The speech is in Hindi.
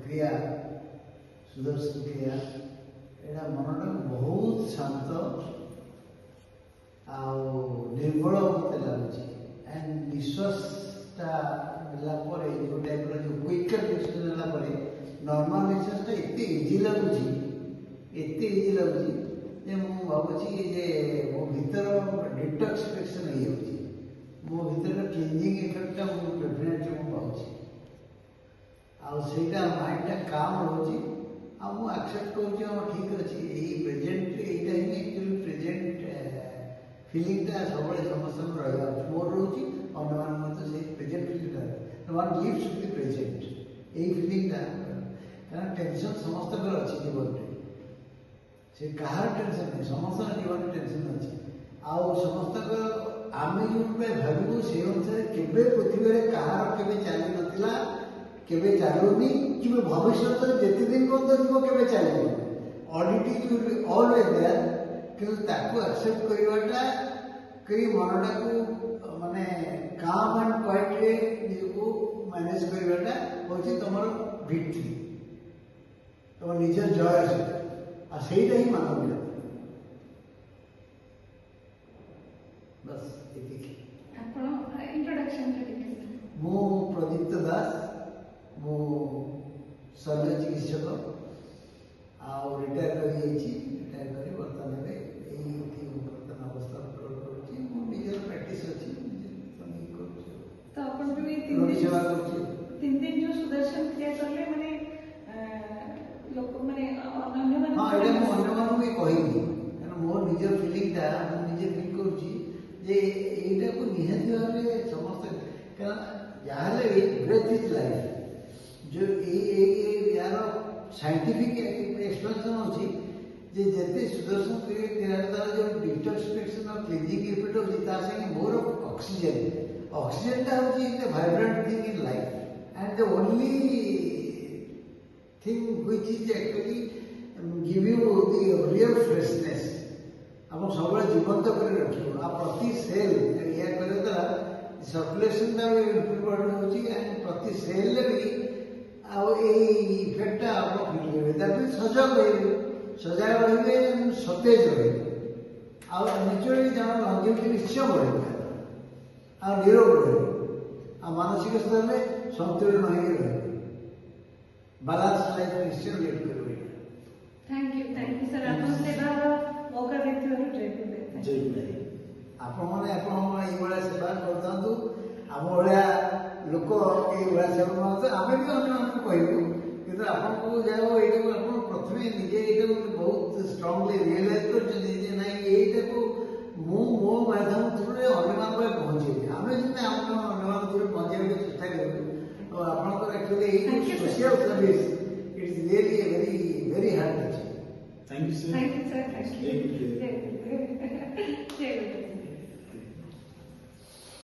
क्रिया सुदर्शन क्रिया एटा मनटा बहुत शांत निर्बल मत लगुच एंड निश्वासटा नेला जो टाइप जो क्विकर निश्वास नेला नॉर्मल निश्वासटा एत इजी लगुच एत इजी लगुच भावी जे मो भीतर डिटॉक्सिफिकेशन हो मो भीतर क्लीनिंग इफेक्टा डेफिनेटली मुझे आईटा माइंडटा काम रोचे आक्सेप्ट कर ठीक अच्छे यही प्रेजेंट यहीटा ही एक्चुअली प्रेजेंट फिलिंगटा सब समस्त रहा मोर रोचे अन्य present feeling one lives with the present यही फिलिंगटा कारण टेंशन समस्त अच्छे जीवन में से कहार टेंशन नहीं समस्त जीवन टेंशन अच्छे आउ समस्त आम जो भावु से अनुसार केवे पृथ्वी कहार के चली नाला केवे चलुनी कि भविष्य जिते दिन पर्यटन केवे चलो ऑडिट इज ऑलवेज देयर कि एक्सेप्ट करवाटा कई मनटा को माने काम एंड क्वाइट को मैनेज करवाटा हूँ तुम विक्ट्री तुम निज जय से ही मानवीय बस मु प्रदीप्त दास मु शल्य चिकित्सक रिटायर रिटायर कर बर्तमान बर्तमान अवस्था निजर प्रैक्टिस अच्छी सेवा कर तीन दिन जो सुदर्शन क्रिया करले माने लोक माने अन्य हाँ ये अन्य मान भी कहनी कारण मोर निजर फिलिंगटा निजे फिल करुँची यहीटा को निहाती भाव समस्त कारण जहाँ ब्रेथ इज लाइफ जो यार साइंटिफिक एक्सप्लेनेशन अच्छी जिते सुदर्शन क्रिया द्वारा जो डिटॉक्सिफिकेशन और क्लीनिंग इफेक्ट होती मोर ऑक्सीजन हूँ the vibrant thing in life and the only thing which is actually give you the real freshness आप सब जीवंत कर रख प्रति सेल या द्वारा सर्कुलेशन भी इम्प्रूवमेंट होची एंड प्रति सेल भी इफेक्टा आप फिल करेंगे दैट मीन सजग रही सतेज रही नेचुराली जहाँ लंजेविटी निश्चय बढ़ेगा निरोग रहे मानसिक स्तर में संतुलन होगी रहे बैलेंस लाइफ निश्चय लीड कर थैंक यू सर आप सेवा मौका देते जय आपने सेवा करता आम भाया लोक ये सेवा आम भी अन्य कहूँ कि आपको जहाँ ये प्रथम निजे ये बहुत स्ट्रंगली रियलाइज कर मो माध्यम थ्रू अन्य पहुँचे आम जितने अन्य थ्रू पहुँचा चेष्टा करूँ आपंकर actually social service it is really very very hard thank you sir